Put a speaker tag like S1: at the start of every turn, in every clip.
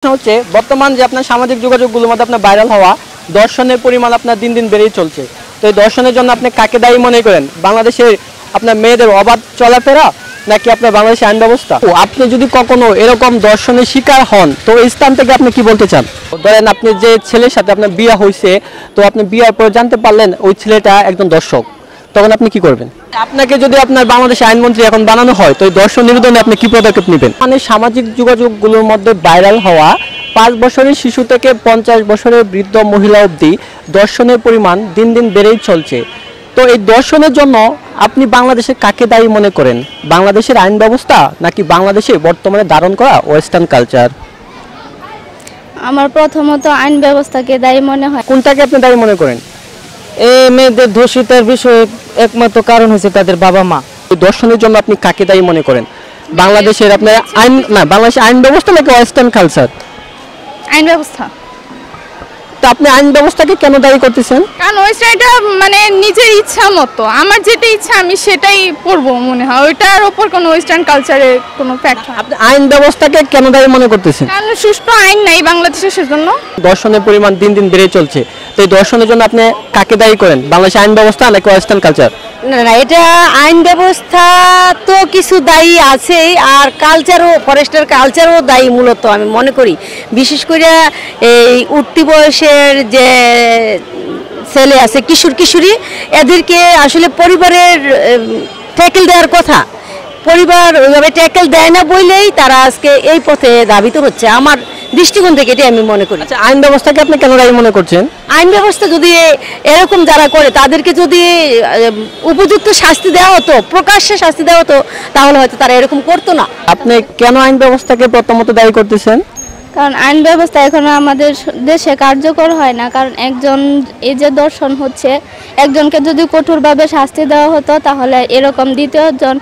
S1: হচ্ছে বর্তমান যে আপনার সামাজিক যোগাযোগগুলোর মধ্যে আপনার ভাইরাল হওয়া দর্শনের পরিমাণ আপনার দিন দিন বেড়েই চলছে। তো এই দর্শনের জন্য আপনি কাকে দায়ী মনে করেন? বাংলাদেশের আপনার মেয়েদের অবাধ চলাফেরা নাকি আপনার বাংলাদেশের আইন ব্যবস্থা? আপনি যদি কখনো এরকম দর্শনের শিকার হন তো এই স্থান থেকে আপনি কি বলতে চান? ধরেন আপনি যে ছেলের সাথে আপনার বিয়ে হয়েছে, তো আপনি বিয়ের পরে জানতে পারলেন ওই ছেলেটা একজন দর্শক, তখন আপনি কি করবেন? আপনাকে যদি আপনার বাংলাদেশের আইনমন্ত্রী এখন বানানো হয় তো এই দর্শন নিরোধনে আপনি কি পদক্ষেপ নেবেন? মানে সামাজিক যোগাযোগগুলোর মধ্যে ভাইরাল হওয়া 5 বছরের শিশু থেকে 50 বছরের বৃদ্ধ মহিলা অবধি দর্শনের পরিমাণ দিন দিন বেড়েই চলছে। তো এই দর্শনের জন্য আপনি বাংলাদেশে কাকে দায়ী মনে করেন? বাংলাদেশের আইন ব্যবস্থা নাকি বাংলাদেশে বর্তমানে ধারণ করা ওয়েস্টার্ন কালচার?
S2: আমার প্রথমত আইন ব্যবস্থাকে দায়ী মনে হয়।
S1: কোনটাকে আপনি দায়ী মনে করেন?
S3: এই মেয়েদের ধর্ষিতার বিষয়ে একমাত্র কারণ হচ্ছে তাদের বাবা মা।
S1: দর্শনের জন্য আপনি কাকে দায়ী মনে করেন? বাংলাদেশের আপনার আইন না, বাংলাদেশের আইন ব্যবস্থা নাকি ওয়েস্টার্ন কালচার?
S2: আইন ব্যবস্থা।
S1: তো আপনি আইন ব্যবস্থাকে কেন দায়ী করতেছেন?
S2: কারণ ওয়েস্টার্নটা মানে নিজের ইচ্ছা মতো, আমার যেটা ইচ্ছা আমি সেটাই পড়বো মনে হয়, ওইটার ওপর কোনো ওয়েস্টার্ন কালচারের কোনো ফ্যাক্ট।
S1: আপনি আইন ব্যবস্থাকে কেন দায়ী মনে করতেছেন?
S2: কারণ সুষ্ঠু আইন নাই বাংলাদেশে, সেজন্য।
S1: দর্শনের পরিমাণ দিন দিন বেড়ে চলছে, তো এই দর্শনের জন্য আপনি কাকে দায়ী করেন? বাংলাদেশের আইন ব্যবস্থা নাকি ওয়েস্টার্ন কালচার?
S3: না না, এটা আইন ব্যবস্থা তো কিছু দায়ী আছে, আর কালচারও, ফরেস্টের কালচারও দায়ী মূলত আমি মনে করি। বিশেষ করে এই উঠতি বয়সের যে ছেলে আছে, কিশোর কিশোরী, এদেরকে আসলে পরিবারের ট্যাকেল দেওয়ার কথা, পরিবার ওইভাবে ট্যাকেল দেয় না বলেই তারা আজকে এই পথে ধাবিত হচ্ছে। আমার দৃষ্টিকোণ থেকে এটাই আমি মনে করি।
S1: আচ্ছা, আইন ব্যবস্থাকে আপনি কেন দায়ী মনে করছেন?
S3: আইন ব্যবস্থা যদি এরকম যারা করে তাদেরকে যদি উপযুক্ত শাস্তি দেওয়া হতো, প্রকাশ্যে শাস্তি দেওয়া হতো, তাহলে হয়তো তারা এরকম করতো না।
S1: আপনি কেন আইন ব্যবস্থাকে প্রথমত দায়ী করতেছেন?
S2: কারণ আইন ব্যবস্থা এখনো আমাদের দেশে কার্যকর হয় না। কারণ একজন, এই যে দর্শন হচ্ছে, একজনকে যদি কঠোরভাবে শাস্তি দেওয়া হতো তাহলে এরকম দ্বিতীয়জন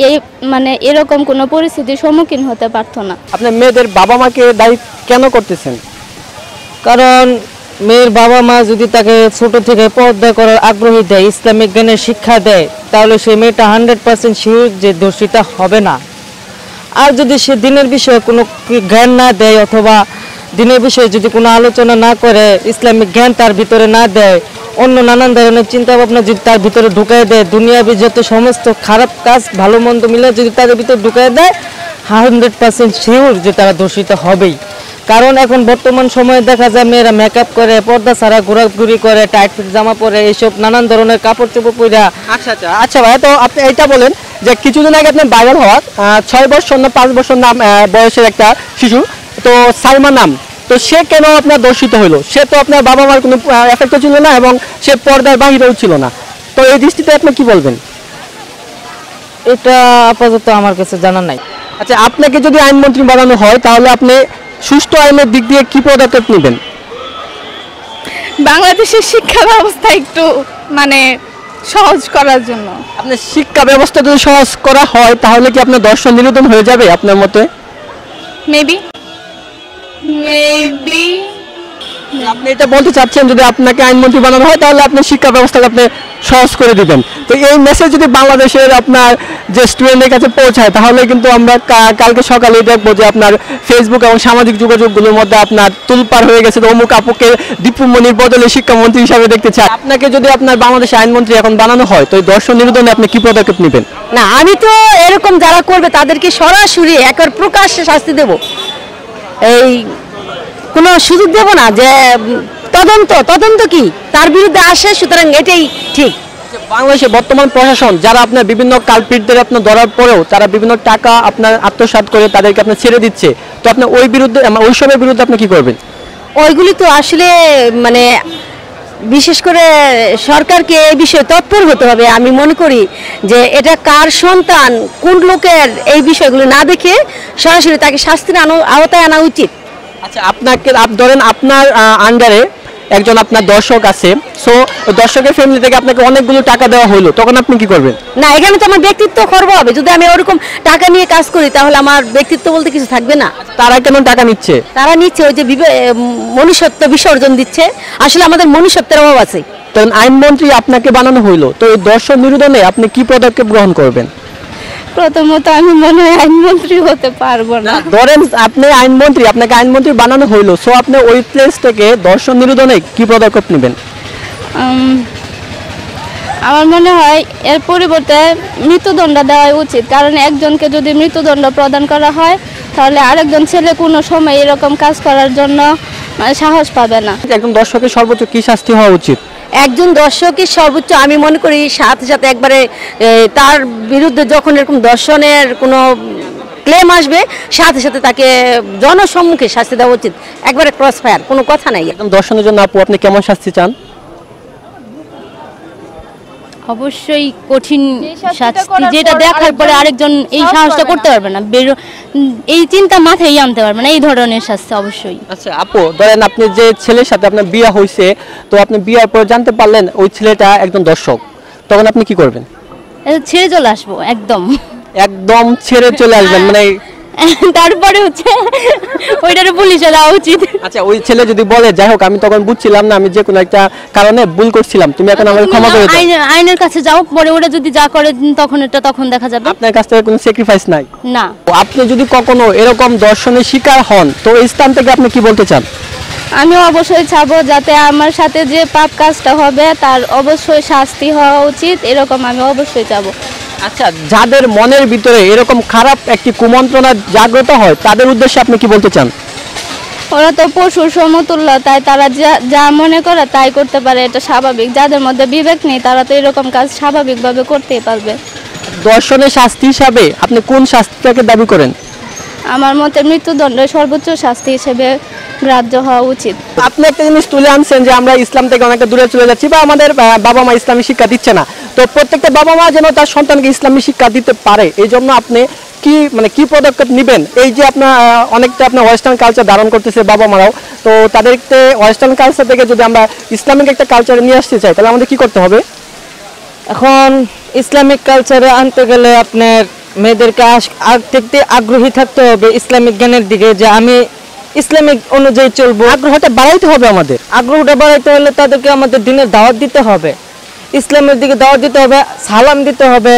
S2: এই মানে এরকম কোনো পরিস্থিতির সম্মুখীন হতে পারতো না।
S1: আপনি মেয়েদের বাবা মাকে দায়ী কেন করতেছেন?
S3: কারণ মেয়ের বাবা মা যদি তাকে ছোট থেকে পর্দা করার আগ্রহী দেয়, ইসলামিক জ্ঞানের শিক্ষা দেয়, তাহলে সেই মেয়েটা 100% শিওর যে দোষিতা হবে না। আর যদি সে দিনের বিষয়ে কোনো জ্ঞান না দেয়, অথবা দিনের বিষয়ে যদি কোনো আলোচনা না করে, ইসলামিক জ্ঞান তার ভিতরে না দেয়, অন্য নানান ধরনের চিন্তা ভাবনা যদি তার ভিতরে ঢুকাই দেয়, দুনিয়াবি যত সমস্ত খারাপ কাজ ভালো মন্দ মিলে যদি তাদের ভিতরে ঢুকাই দেয়, 100% শিওর যে তারা দোষিত হবেই। কারণ এখন বর্তমান সময়ে দেখা যায় মেয়েরা মেকআপ করে, পর্দা ছাড়া ঘোরাঘুরি করে, টাইট ফিট জামা পরে, এইসব নানান ধরনের কাপড় চোপড় পরে।
S1: আচ্ছা ভাই, তো আপনি এটা বলেন যে কিছুদিন আগে আপনার ভাইরাল হওয়া 6 বছর না 5 বছর নাম বয়সের একটা শিশু, তো সালমা নাম, তো সে কেন আপনার দর্শিত হলো? সে তো আপনার বাবা মার কোনো এফেক্ট ছিল না এবং সে পর্দার বাহিরেও ছিল না, তো এই দৃষ্টিতে আপনি কি বলবেন?
S3: এটা আপাতত আমার কাছে জানা নাই।
S1: আচ্ছা, আপনাকে যদি আইনমন্ত্রী বানানো হয় তাহলে আপনি সুষ্ঠু আইনের দিক দিয়ে কি পদক্ষেপ নেবেন?
S2: বাংলাদেশের শিক্ষা ব্যবস্থা একটু মানে সহজ করার জন্য।
S1: আপনার শিক্ষা ব্যবস্থা যদি সহজ করা হয় তাহলে কি আপনার দর্শন নিরোধন হয়ে যাবে আপনার মতে?
S2: মেবি
S1: আপনি এটা বলতে চাচ্ছেন যদি আপনাকে আইনমন্ত্রী বানানো হয় তাহলে আপনি শিক্ষা ব্যবস্থাকে আপনি সহজ করে দিবেন। তো এই মেসেজ যদি বাংলাদেশের আপনার যে স্টুডেন্টের কাছে পৌঁছায় তাহলে কিন্তু আমরা কালকে সকালে দেখবো যে আপনার ফেসবুক এবং সামাজিক যোগাযোগগুলোর মধ্যে আপনার তুলপার হয়ে গেছে, অমুক আপুকে দীপুমণির বদলে শিক্ষামন্ত্রী হিসাবে দেখতে চায়। আপনাকে যদি আপনার বাংলাদেশের আইনমন্ত্রী এখন বানানো হয় তো এই দর্শন নিরোধনে আপনি কি পদক্ষেপ নেবেন?
S3: না, আমি তো এরকম যারা করবে তাদেরকে সরাসরি একবার প্রকাশ্যে শাস্তি দেব, এই কোনো সুযোগ দেব না যে তদন্ত কি তার বিরুদ্ধে আসে, সুতরাং এটাই ঠিক।
S1: বাংলাদেশে বর্তমান প্রশাসন যারা আপনার বিভিন্ন কালপিটদের আপনার ধরার পরেও তারা বিভিন্ন টাকা আপনার আত্মসাৎ করে তাদেরকে আপনার ছেড়ে দিচ্ছে, তো আপনি ওই বিরুদ্ধে ওইসবের বিরুদ্ধে আপনি কি করবেন?
S3: ওইগুলি তো আসলে মানে বিশেষ করে সরকারকে এই বিষয়ে তৎপর হতে হবে। আমি মনে করি যে এটা কার সন্তান, কোন লোকের, এই বিষয়গুলো না দেখে সরাসরি তাকে শাস্তির আওতায় আনা উচিত।
S1: আচ্ছা, আপনাকে ধরেন আপনার আন্ডারে একজন আপনার দর্শক আছে, সো দর্শকের ফ্যামিলি থেকে আপনাকে অনেকগুলো টাকা দেওয়া হলো, তখন আপনি কি করবেন?
S3: না, এখানে তো আমার ব্যক্তিত্ব খর্ব হবে। যদি আমি ওরকম টাকা নিয়ে কাজ করি তাহলে আমার ব্যক্তিত্ব বলতে কিছু থাকবে না।
S1: তারা কেন টাকা নিচ্ছে?
S3: তারা নিচ্ছে ওই যে মনুষ্যত্ব বিসর্জন দিচ্ছে। আসলে আমাদের মনুষ্যত্বের অভাব আছে।
S1: তখন আইনমন্ত্রী আপনাকে বানানো হইলো, তো এই দর্শন নিরোধনে আপনি কি পদক্ষেপ গ্রহণ করবেন?
S2: প্রথমত আমি মনে হয় আইনমন্ত্রী হতে পারবো না।
S1: ধরেন আপনি আইনমন্ত্রী, আপনাকে আইনমন্ত্রী বানানো হইলো, সো আপনি ওই প্লেস থেকে দর্শন নিরোধনে কি পদক্ষেপ নেবেন?
S2: আমার মনে হয় এর পরিবর্তে মৃত্যুদণ্ড দেওয়া উচিত, কারণ একজনকে যদি মৃত্যুদণ্ড প্রদান করা হয় তাহলে আরেকজন ছেলে কোনো সময় এরকম কাজ করার জন্য সাহস পাবে না।
S1: একজন দর্শকের সর্বোচ্চ কি শাস্তি হওয়া উচিত?
S4: একজন দর্শকের সর্বোচ্চ আমি মনে করি সাথে সাথে একবারে তার বিরুদ্ধে যখন এরকম দর্শনের কোনো ক্লেম আসবে সাথে সাথে তাকে জনসম্মুখে শাস্তি দেওয়া উচিত, একবারে ক্রস ফায়ার, কোনো কথা নাই।
S1: একজন দর্শনের জন্য আপু আপনি কেমন শাস্তি চান?
S5: অবশ্যই কঠিন শাস্তি, যেটা দেখার পরে আরেকজন এই সাহসটা করতে পারবে না, এই চিন্তা মাথায় আনতে পারবে না, এই ধরনের শাস্তি অবশ্যই।
S1: আচ্ছা আপু, ধরেন আপনি যে ছেলের সাথে আপনার বিয়ে হয়েছে, তো আপনি বিয়ের পর জানতে পারলেন ওই ছেলেটা একজন দর্শক, তখন আপনি কি করবেন?
S5: ছেড়ে চলে আসবো একদম।
S1: একদম ছেড়ে চলে আসবেন মানে?
S5: তারপরে হচ্ছে ওইটারে পুলিশে দেওয়া উচিত।
S1: আচ্ছা ওই ছেলে যদি বলে যাই হোক আমি তখন বুঝছিলাম না, আমি যে কোনো একটা কারণে ভুল করছিলাম, তুমি এখন আমাকে ক্ষমা করে দাও,
S5: আইনের কাছে যাও, পরে ওরা যদি যা করে তখন এটা তখন দেখা যাবে।
S1: আপনার কাছ থেকে কোনো স্যাক্রিফাইস নাই?
S5: না।
S1: আপনি যদি কখনো এরকম দর্শনের শিকার হন তো এই স্থান থেকে আপনি কি বলতে চান?
S2: আমি অবশ্যই চাবো যাতে আমার সাথে যে পাপ কাজটা হবে তার অবশ্যই শাস্তি হওয়া উচিত, এরকম আমি অবশ্যই চাবো।
S1: আচ্ছা যাদের মনের ভিতরে এরকম খারাপ একটি কুমন্ত্রণা জাগ্রত হয় তাদের উদ্দেশ্যে আপনি কি বলতে চান?
S2: ওরা তো পশুর সমতুল্য, তাই তারা যা মনে করে তাই করতে পারে, এটা স্বাভাবিক। যাদের মধ্যে বিবেক নেই তারা তো এরকম কাজ স্বাভাবিকভাবে করতেই পারবে।
S1: দর্শনের শাস্তি হিসাবে আপনি কোন শাস্তিটাকে দাবি করেন?
S2: আমার মতে মৃত্যুদণ্ড সর্বোচ্চ শাস্তি হিসেবে গ্রাহ্য হওয়া উচিত।
S1: আপনি একটা জিনিস তুলে আনছেন যে আমরা ইসলাম থেকে অনেকটা দূরে চলে যাচ্ছি বা আমাদের বাবা মা ইসলামী শিক্ষা দিচ্ছে না, তো প্রত্যেকটা বাবা মা যেন তার সন্তানকে ইসলামী শিক্ষা দিতে পারে, এই জন্য আপনি কি পদক্ষেপ নেবেন? এই যে আপনার অনেকটা আপনার ওয়েস্টার্ন কালচার ধারণ করতেছে বাবা মারাও, তো তাদেরকে ওয়েস্টার্ন কালচার থেকে যদি আমরা ইসলামিক একটা কালচারে নিয়ে আসতে চাই তাহলে আমাদের কি করতে হবে?
S3: এখন ইসলামিক কালচারে আনতে গেলে আপনার মেয়েদেরকে দেখতে আগ্রহী থাকতে হবে ইসলামিক জ্ঞানের দিকে, যে আমি ইসলামিক অনুযায়ী চলবো।
S1: আগ্রহটা বাড়াইতে হবে আমাদের।
S3: আগ্রহটা বাড়াইতে হলে তাদেরকে আমাদের দিনের দাওয়াত দিতে হবে, ইসলামের দিকে দাওয়াত দিতে হবে, সালাম দিতে হবে,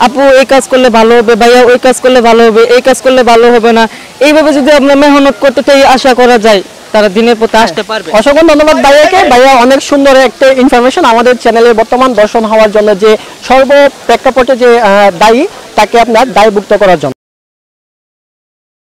S3: আপু এই কাজ করলে ভালো হবে, ভাইয়া ওই কাজ করলে ভালো হবে, এই কাজ করলে ভালো হবে না, এইভাবে যদি আমরা মেহনত করতে চাই আশা করা যায় তারা দিনের পথে আসতে পারবে।
S1: অসংখ্য ধন্যবাদ ভাইয়াকে। ভাইয়া অনেক সুন্দর একটা ইনফরমেশন আমাদের চ্যানেলে বর্তমান দর্শন হওয়ার জন্য যে সর্ব প্রেক্ষাপটে যে দায়ী তাকে আপনার দায়ভুক্ত করার জন্য।